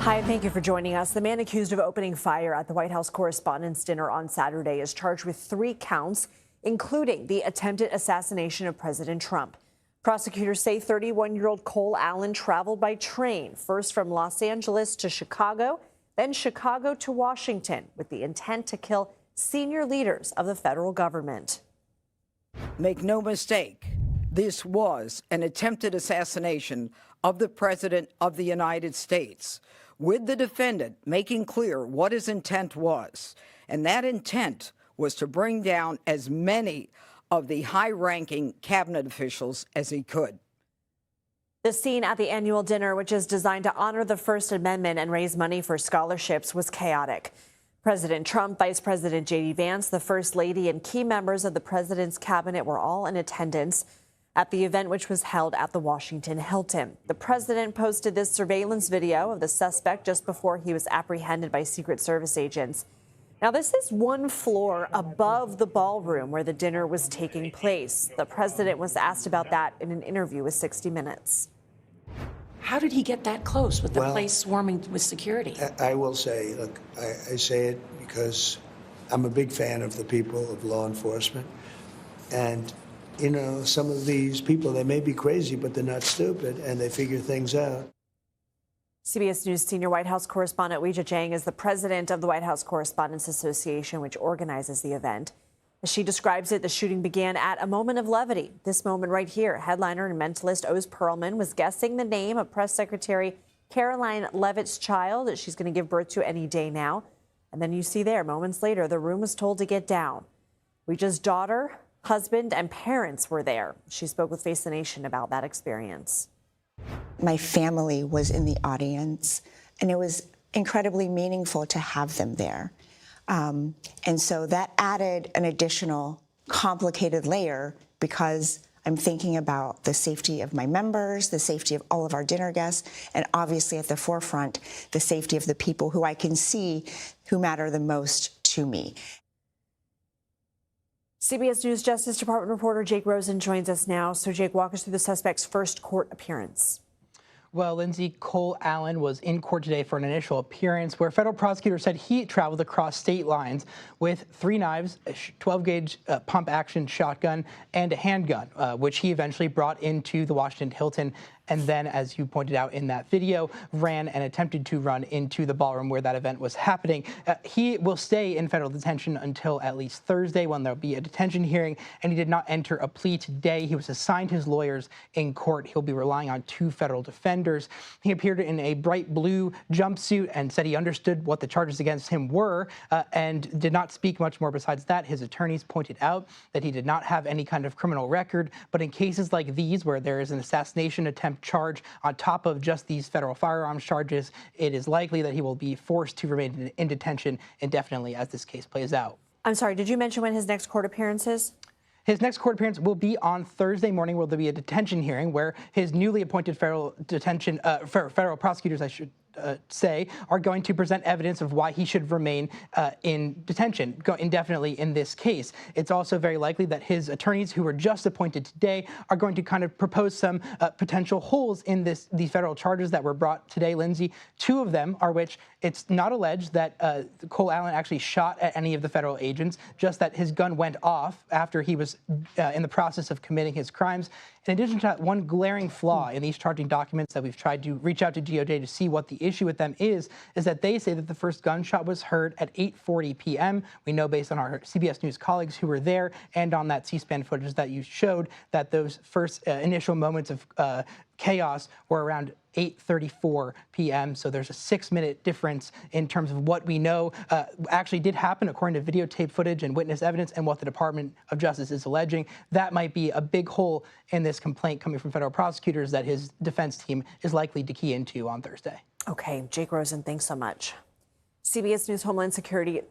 Hi, thank you for joining us. The man accused of opening fire at the White House Correspondents Dinner on Saturday is charged with 3 counts, including the attempted assassination of President Trump. Prosecutors say 31-year-old Cole Allen traveled by train, first from Los Angeles to Chicago, then Chicago to Washington, with the intent to kill senior leaders of the federal government. Make no mistake, this was an attempted assassination of the President of the United States, with the defendant making clear what his intent was. And that intent was to bring down as many of the high-ranking cabinet officials as he could. The scene at the annual dinner, which is designed to honor the First Amendment and raise money for scholarships, was chaotic. President Trump, Vice President J.D. Vance, the First Lady, and key members of the president's cabinet were all in attendance at the event, which was held at the Washington Hilton. The president posted this surveillance video of the suspect just before he was apprehended by Secret Service agents. Now, this is one floor above the ballroom where the dinner was taking place. The president was asked about that in an interview with 60 Minutes. How did he get that close with the place swarming with security? I will say, look, I say it because I'm a big fan of the people, of law enforcement. And, you know, some of these people, they may be crazy, but they're not stupid, and they figure things out. CBS News senior White House correspondent Weijia Jiang is the president of the White House Correspondents Association, which organizes the event. As she describes it, the shooting began at a moment of levity. This moment right here, headliner and mentalist Oz Perlman was guessing the name of Press Secretary Caroline Leavitt's child that she's going to give birth to any day now. And then you see there, moments later, the room was told to get down. Weijhia's daughter, husband, and parents were there. She spoke with Face the Nation about that experience. My family was in the audience, and it was incredibly meaningful to have them there. And so that added an additional complicated layer because I'm thinking about the safety of my members, the safety of all of our dinner guests, and obviously at the forefront, the safety of the people who I can see who matter the most to me. CBS News Justice Department reporter Jake Rosen joins us now. So, Jake, walk us through the suspect's first court appearance. Well, Lindsay, Cole Allen was in court today for an initial appearance where federal prosecutors said he traveled across state lines with 3 knives, a 12-gauge pump-action shotgun, and a handgun, which he eventually brought into the Washington Hilton. And then, as you pointed out in that video, ran and attempted to run into the ballroom where that event was happening. He will stay in federal detention until at least Thursday, when there'll be a detention hearing, and he did not enter a plea today. He was assigned his lawyers in court. He'll be relying on 2 federal defenders. He appeared in a bright blue jumpsuit and said he understood what the charges against him were and did not speak much more besides that. His attorneys pointed out that he did not have any kind of criminal record, but in cases like these where there is an assassination attempt charge on top of just these federal firearms charges, it is likely that he will be forced to remain in detention indefinitely as this case plays out. I'm sorry, did you mention when his next court appearance is? His next court appearance will be on Thursday morning, where there'll be a detention hearing where his newly appointed federal prosecutors, I should say, are going to present evidence of why he should remain in detention indefinitely in this case. It's also very likely that his attorneys, who were just appointed today, are going to kind of propose some potential holes in these federal charges that were brought today, Lindsay. 2 of them are which it's not alleged that Cole Allen actually shot at any of the federal agents, just that his gun went off after he was in the process of committing his crimes. In addition to that, one glaring flaw in these charging documents that we've tried to reach out to DOJ to see what the issue with them is that they say that the first gunshot was heard at 8:40 p.m. We know, based on our CBS News colleagues who were there and on that C-SPAN footage that you showed, that those first initial moments of chaos were around 8:34 p.m. So there's a 6-minute difference in terms of what we know actually did happen according to videotape footage and witness evidence and what the Department of Justice is alleging. That might be a big hole in this complaint coming from federal prosecutors that his defense team is likely to key into on Thursday. Okay, Jake Rosen, thanks so much. CBS News Homeland Security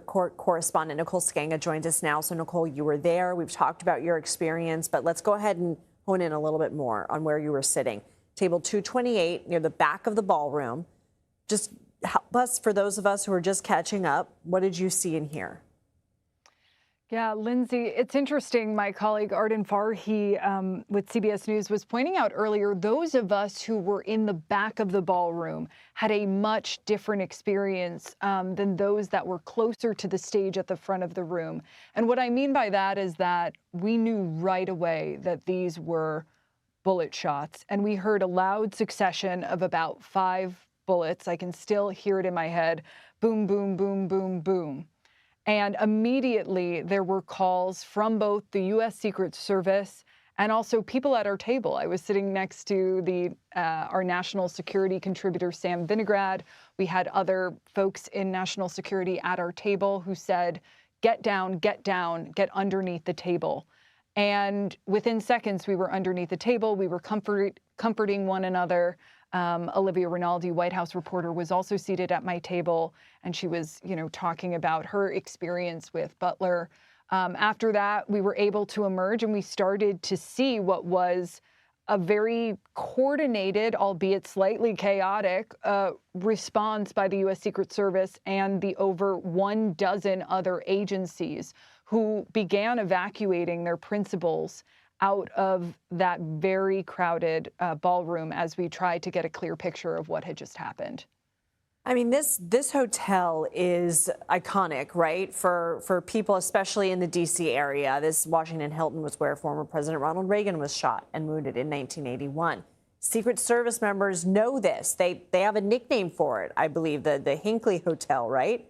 Court correspondent Nicole Sganga joins us now. So, Nicole, you were there. We've talked about your experience, but let's go ahead and hone in a little bit more on where you were sitting. Table 228 near the back of the ballroom. Just help us, for those of us who are just catching up, what did you see and hear? Yeah, Lindsay, it's interesting. My colleague Arden Farhi with CBS News was pointing out earlier, those of us who were in the back of the ballroom had a much different experience than those that were closer to the stage at the front of the room. And what I mean by that is that we knew right away that these were bullet shots, and we heard a loud succession of about 5 bullets. I can still hear it in my head. Boom, boom, boom, boom, boom. And immediately there were calls from both the U.S. Secret Service and also people at our table. I was sitting next to our national security contributor, Sam Vinograd. We had other folks in national security at our table who said, get down, get underneath the table. And within seconds, we were underneath the table. We were comforting one another. Olivia Rinaldi, White House reporter, was also seated at my table, and she was, talking about her experience with Butler. After that, we were able to emerge, and we started to see what was a very coordinated, albeit slightly chaotic, response by the U.S. Secret Service and the over 12 other agencies who began evacuating their principals out of that very crowded ballroom as we tried to get a clear picture of what had just happened. I mean, this hotel is iconic, right? For people, especially in the D.C. area. This Washington Hilton was where former President Ronald Reagan was shot and wounded in 1981. Secret Service members know this. They have a nickname for it, I believe, the Hinckley Hotel, right?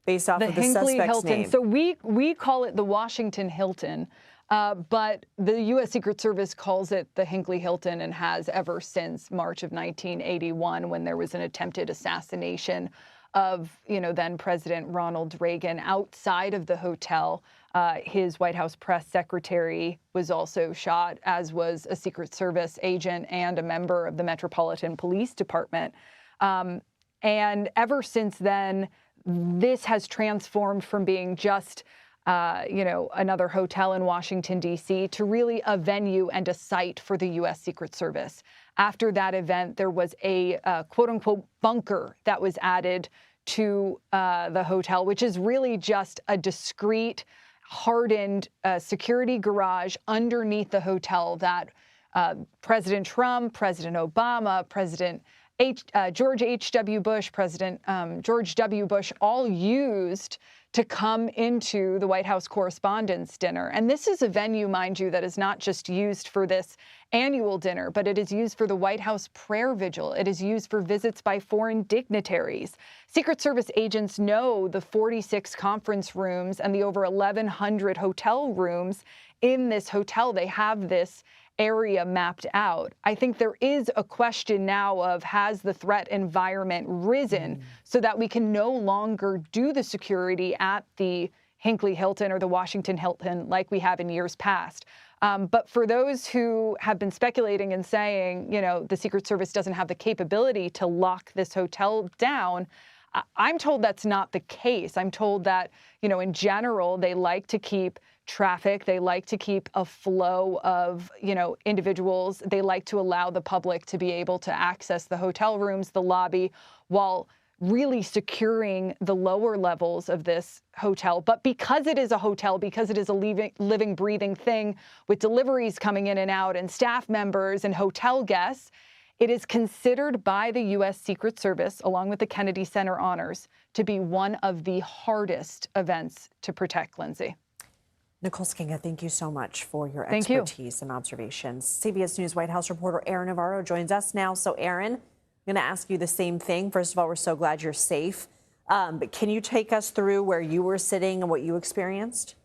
Based off of the Hinckley suspect's Hilton. name. So we call it the Washington Hilton. But the U.S. Secret Service calls it the Hinckley Hilton and has ever since March of 1981, when there was an attempted assassination of, then President Ronald Reagan outside of the hotel. His White House press secretary was also shot, as was a Secret Service agent and a member of the Metropolitan Police Department. And ever since then, this has transformed from being just another hotel in Washington, D.C., to really a venue and a site for the U.S. Secret Service. After that event, there was a quote-unquote bunker that was added to the hotel, which is really just a discreet, hardened security garage underneath the hotel that President Trump, President Obama, George H.W. Bush, President George W. Bush all used to come into the White House Correspondents Dinner. And this is a venue, mind you, that is not just used for this annual dinner, but it is used for the White House prayer vigil. It is used for visits by foreign dignitaries. Secret Service agents know the 46 conference rooms and the over 1,100 hotel rooms in this hotel. They have this area mapped out. I think there is a question now of, has the threat environment risen so that we can no longer do the security at the Hinckley Hilton or the Washington Hilton like we have in years past? But for those who have been speculating and saying, the Secret Service doesn't have the capability to lock this hotel down, I'm told that's not the case. I'm told that, in general, they like to keep traffic. They like to keep a flow of, individuals. They like to allow the public to be able to access the hotel rooms, the lobby, while really securing the lower levels of this hotel. But because it is a hotel, because it is a living, breathing thing with deliveries coming in and out and staff members and hotel guests, it is considered by the U.S. Secret Service, along with the Kennedy Center honors, to be one of the hardest events to protect, Lindsay. Nicole Sganga, thank you so much for your expertise and observations. CBS News White House reporter Aaron Navarro joins us now. So, Aaron, I'm going to ask you the same thing. First of all, we're so glad you're safe. But can you take us through where you were sitting and what you experienced?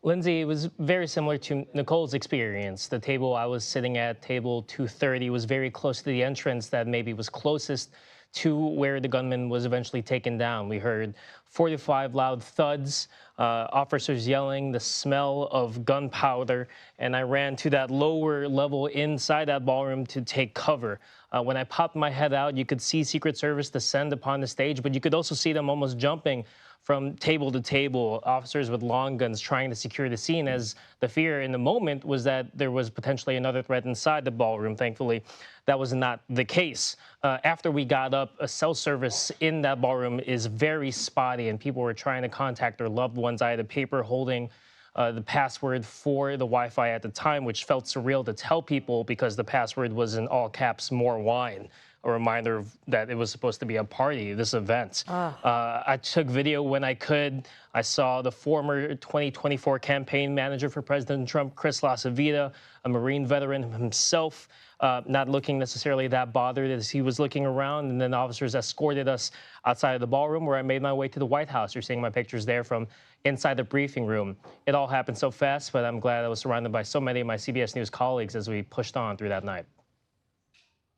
Lindsay, it was very similar to Nicole's experience. The table I was sitting at, table 230, was very close to the entrance that maybe was closest to where the gunman was eventually taken down. We heard 45 loud thuds, officers yelling, the smell of gunpowder, and I ran to that lower level inside that ballroom to take cover. When I popped my head out, you could see Secret Service descend upon the stage, but you could also see them almost jumping from table to table, officers with long guns trying to secure the scene, as the fear in the moment was that there was potentially another threat inside the ballroom. Thankfully, that was not the case. After we got up, a cell service in that ballroom is very spotty, and people were trying to contact their loved ones. I had a paper holding the password for the Wi-Fi at the time, which felt surreal to tell people because the password was in all caps, more wine. A reminder that it was supposed to be a party, this event. I took video when I could. I saw the former 2024 campaign manager for President Trump, Chris LaCivita, a Marine veteran himself, not looking necessarily that bothered as he was looking around. And then officers escorted us outside of the ballroom where I made my way to the White House. You're seeing my pictures there from inside the briefing room. It all happened so fast, but I'm glad I was surrounded by so many of my CBS News colleagues as we pushed on through that night.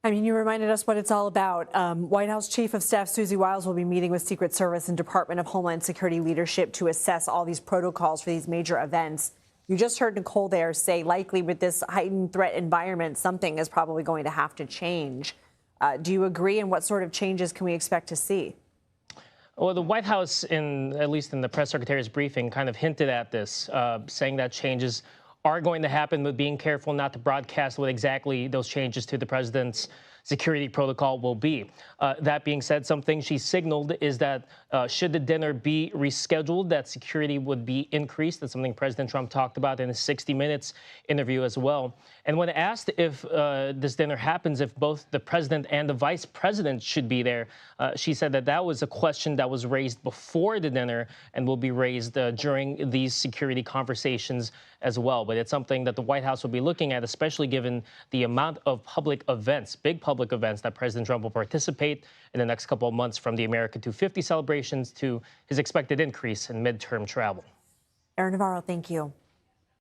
I mean, you reminded us what it's all about. White House Chief of Staff Susie Wiles will be meeting with Secret Service and Department of Homeland Security leadership to assess all these protocols for these major events. You just heard Nicole there say likely with this heightened threat environment, something is probably going to have to change. Do you agree? And what sort of changes can we expect to see? Well, the White House, at least in the press secretary's briefing, kind of hinted at this, saying that changes are going to happen, but being careful not to broadcast what exactly those changes to the president's security protocol will be. That being said, something she signaled is that should the dinner be rescheduled, that security would be increased. That's something President Trump talked about in his 60 Minutes interview as well. And when asked if this dinner happens, if both the president and the vice president should be there, she said that that was a question that was raised before the dinner and will be raised during these security conversations as well. But it's something that the White House will be looking at, especially given the amount of public events, big public events that President Trump will participate in the next couple of months, from the America 250 celebrations to his expected increase in midterm travel. Aaron Navarro, thank you.